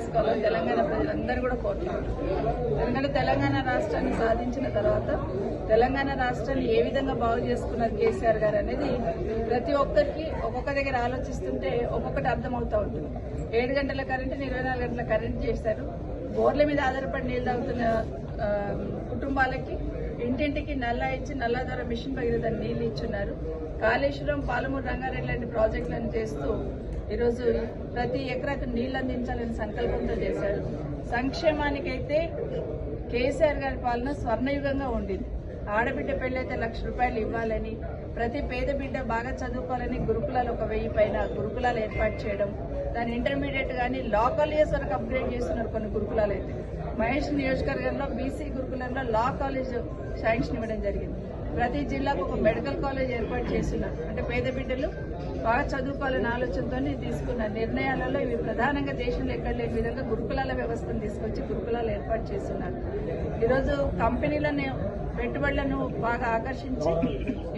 చేసుకోవాలని తెలంగాణ ప్రజలందరూ కూడా కోరుతున్నారు. ఎందుకంటే తెలంగాణ రాష్ట్రాన్ని సాధించిన తర్వాత తెలంగాణ రాష్ట్రాన్ని ఏ విధంగా బాగు చేసుకున్నారు కేసీఆర్ గారు అనేది ప్రతి ఒక్కరికి ఒక్కొక్క దగ్గర ఆలోచిస్తుంటే ఒక్కొక్కటి అర్థమవుతూ ఉంటుంది. 7 గంటల కరెంటుని 24 గంటల కరెంట్ చేశారు. బోర్ల మీద ఆధారపడి నీళ్లు తాగుతున్న కుటుంబాలకి ఇంటింటికి నల్లా ఇచ్చి నల్లా ద్వారా మిషన్ భగీరథ నీళ్లు ఇచ్చున్నారు. కాళేశ్వరం, పాలమూరు రంగారెడ్డి లాంటి ప్రాజెక్టులను చేస్తూ ఈరోజు ప్రతి ఎకరాకు నీళ్లు అందించాలని సంకల్పంతో చేశారు. సంక్షేమానికైతే కేసీఆర్ గారి పాలన స్వర్ణయుగంగా ఉండింది. ఆడబిడ్డ పెళ్లైతే ₹1,00,000 ఇవ్వాలని, ప్రతి పేద బిడ్డ బాగా చదువుకోవాలని గురుకులాలు 1000 పైన గురుకులాలు ఏర్పాటు చేయడం, దాని ఇంటర్మీడియట్ కానీ లా కాలేజెస్ వరకు అప్గ్రేడ్ చేస్తున్నారు కొన్ని గురుకులాలు. అయితే మహేష్ నియోజకవర్గంలో బీసీ గురుకులంలో లా కాలేజ్ శాంక్షన్ ఇవ్వడం జరిగింది. ప్రతి జిల్లాకు ఒక మెడికల్ కాలేజ్ ఏర్పాటు చేస్తున్నారు. అంటే పేద బిడ్డలు బాగా చదువుకోవాలనే ఆలోచనతో తీసుకున్న నిర్ణయాలలో ఇవి ప్రధానంగా దేశంలో ఎక్కడ లేని విధంగా గురుకులాల వ్యవస్థను తీసుకొచ్చి గురుకులాలు ఏర్పాటు చేస్తున్నారు. ఈరోజు కంపెనీలను పెట్టుబడులను బాగా ఆకర్షించి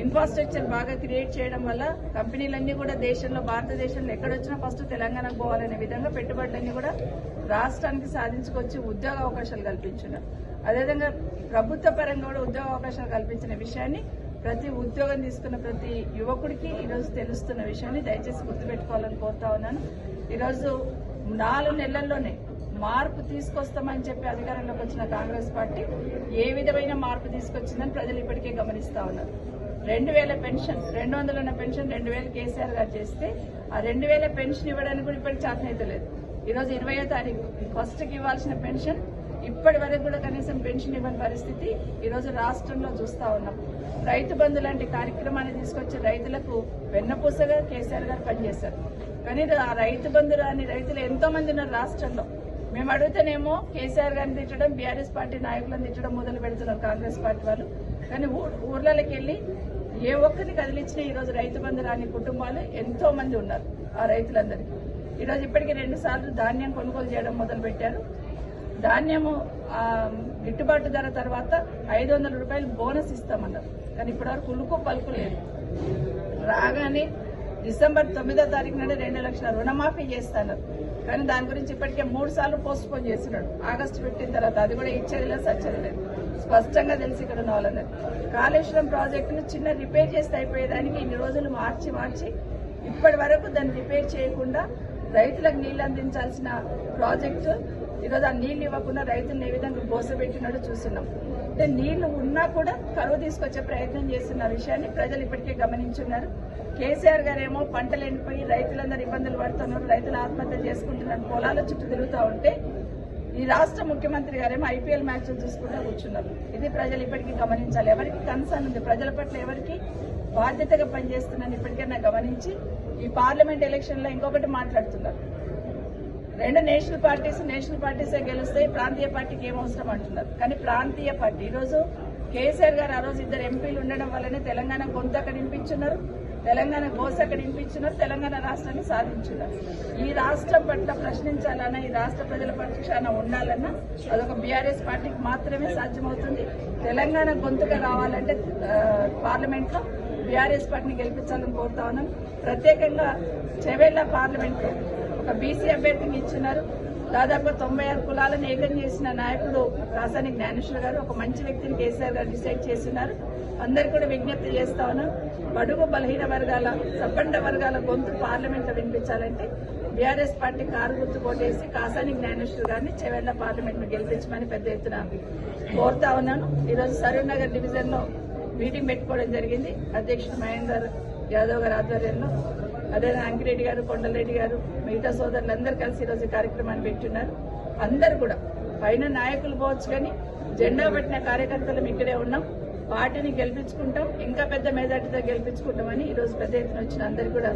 ఇన్ఫ్రాస్ట్రక్చర్ బాగా క్రియేట్ చేయడం వల్ల కంపెనీలన్నీ కూడా దేశంలో, భారతదేశంలో ఎక్కడొచ్చినా ఫస్ట్ తెలంగాణకు పోవాలనే విధంగా పెట్టుబడులన్నీ కూడా రాష్ట్రానికి సాధించుకొచ్చి ఉద్యోగ అవకాశాలు కల్పించున్నారు. అదేవిధంగా ప్రభుత్వ పరంగా కూడా ఉద్యోగ అవకాశాలు కల్పించిన విషయాన్ని ప్రతి ఉద్యోగం తీసుకున్న ప్రతి యువకుడికి ఈరోజు తెలుస్తున్న విషయాన్ని దయచేసి గుర్తుపెట్టుకోవాలని కోరుతా ఉన్నాను. ఈరోజు 4 నెలల్లోనే మార్పు తీసుకొస్తామని చెప్పి అధికారంలోకి వచ్చిన కాంగ్రెస్ పార్టీ ఏ విధమైన మార్పు తీసుకొచ్చిందని ప్రజలు ఇప్పటికే గమనిస్తా ఉన్నారు. 2000 పెన్షన్, 200 ఉన్న పెన్షన్ 2000 కేసీఆర్ గారు చేస్తే ఆ 2000 పెన్షన్ ఇవ్వడానికి కూడా ఇప్పటికి చేతనైతే లేదు. ఈరోజు 20వ తారీఖు ఫస్ట్కి ఇవ్వాల్సిన పెన్షన్ ఇప్పటి వరకు కూడా కనీసం పెన్షన్ ఇవ్వని పరిస్థితి ఈరోజు రాష్ట్రంలో చూస్తా ఉన్నాం. రైతు బంధు లాంటి కార్యక్రమాన్ని తీసుకొచ్చి రైతులకు వెన్నపూసగా కేసీఆర్ గారు పనిచేశారు. కానీ ఆ రైతు బంధు రాని రైతులు ఎంతో మంది ఉన్నారు రాష్ట్రంలో. మేము అడిగితేనేమో కేసీఆర్ గారిని తిట్టడం, బీఆర్ఎస్ పార్టీ నాయకులను తిట్టడం మొదలు పెడుతున్నారు కాంగ్రెస్ పార్టీ వాళ్ళు. కానీ ఊర్లలోకి వెళ్ళి ఏ ఒక్కరిని కదిలించినా ఈరోజు రైతు బంధు రాని కుటుంబాలు ఎంతో మంది ఉన్నారు. ఆ రైతులందరికీ ఈరోజు ఇప్పటికీ 2 సార్లు ధాన్యం కొనుగోలు చేయడం మొదలు పెట్టారు. ధాన్యము గిట్టుబాటు ధర తర్వాత ₹500 బోనస్ ఇస్తామన్నారు. కానీ ఇప్పటివరకు ఉలుకు పలుకు లేదు. రాగానే డిసెంబర్ 9వ తారీఖు నాడు 2 లక్షల రుణమాఫీ చేస్తున్నారు. కానీ దాని గురించి ఇప్పటికే 3 సార్లు పోస్ట్ పోన్ చేస్తున్నాడు. ఆగస్టు పెట్టిన తర్వాత అది కూడా ఇచ్చేది లేదు, సచ్చేది లేదు. స్పష్టంగా తెలిసి ఇక్కడ ఉన్న వాళ్ళందరూ కాళేశ్వరం ప్రాజెక్టును చిన్న రిపేర్ చేస్తే అయిపోయేదానికి ఇన్ని రోజులు మార్చి ఇప్పటి వరకు దాన్ని రిపేర్ చేయకుండా రైతులకు నీళ్లు అందించాల్సిన ప్రాజెక్టు ఈరోజు ఆ నీళ్లు ఇవ్వకుండా రైతులను ఏ విధంగా గోసపెట్టినాడో చూస్తున్నాం. అంటే నీళ్లు ఉన్నా కూడా కరువు తీసుకొచ్చే ప్రయత్నం చేస్తున్న విషయాన్ని ప్రజలు ఇప్పటికే గమనించున్నారు. కేసీఆర్ గారేమో పంటలు ఎండిపోయి రైతులందరూ ఇబ్బందులు పడుతున్నారు, రైతులు ఆత్మహత్య చేసుకుంటున్నారు, పొలాల చుట్టూ తిరుగుతూ ఉంటే ఈ రాష్ట్ర ముఖ్యమంత్రి గారేమో IPL మ్యాచ్లు చూసుకుంటూ కూర్చున్నారు. ఇది ప్రజలు ఇప్పటికీ గమనించాలి. ఎవరికి కన్సర్న్ ఉంది, ప్రజల పట్ల ఎవరికి బాధ్యతగా పనిచేస్తున్నారని ఇప్పటికైనా గమనించి ఈ పార్లమెంట్ ఎలక్షన్ లో ఇంకొకటి మాట్లాడుతున్నారు. 2 నేషనల్ పార్టీసే గెలుస్తాయి, ప్రాంతీయ పార్టీకి ఏమవసరం అంటున్నారు. కానీ ప్రాంతీయ పార్టీ ఈరోజు కేసీఆర్ గారు ఆ రోజు 2 ఎంపీలు ఉండడం వల్లనే తెలంగాణ గొంతు అక్కడ వినిపించున్నారు, తెలంగాణ గోస అక్కడ వినిపించున్నారు, తెలంగాణ రాష్ట్రాన్ని సాధించున్నారు. ఈ రాష్ట్రం పట్ల ప్రశ్నించాలన్నా, ఈ రాష్ట్ర ప్రజల పక్షాన ఉండాలన్నా అదొక బీఆర్ఎస్ పార్టీకి మాత్రమే సాధ్యమవుతుంది. తెలంగాణ గొంతుగా రావాలంటే పార్లమెంట్ లో బీఆర్ఎస్ పార్టీని గెలిపించాలని కోరుతా ఉన్నాం. ప్రత్యేకంగా చెవెళ్ల పార్లమెంట్ లో ఒక బీసీ అభ్యర్థిని ఇచ్చినారు. దాదాపు 96 కులాలను ఏకం చేసిన నాయకుడు కాసాని జ్ఞానేశ్వర్ గారు ఒక మంచి వ్యక్తిని కేసీఆర్ గారు డిసైడ్ చేస్తున్నారు. అందరు కూడా విజ్ఞప్తి చేస్తా ఉన్నాం. బడుగు బలహీన వర్గాల, సబ్బండ వర్గాల గొంతు పార్లమెంట్ లో వినిపించాలంటే బీఆర్ఎస్ పార్టీ కారు గుర్తు కొట్టేసి కాసాని జ్ఞానేశ్వర్ గారిని చెవెళ్ల పార్లమెంట్ ను గెలిపించమని పెద్ద ఎత్తున కోరుతా ఉన్నాను. ఈరోజు సరూర్ నగర్ డివిజన్ లో మీటింగ్ పెట్టుకోవడం జరిగింది. అధ్యక్షుడు మహేందర్ యాదవ్ గారి ఆధ్వర్యంలో, అదే అంకిరెడ్డి గారు, కొండలరెడ్డి గారు, మిగతా సోదరులందరూ కలిసి ఈరోజు కార్యక్రమాన్ని పెట్టున్నారు. అందరూ కూడా పైన నాయకులు పోవచ్చు, కానీ జెండా పెట్టిన కార్యకర్తలు ఇక్కడే ఉన్నాం. పార్టీని గెలిపించుకుంటాం, ఇంకా పెద్ద మెజార్టీతో గెలిపించుకుంటామని ఈరోజు పెద్ద ఎత్తున వచ్చిన అందరూ కూడా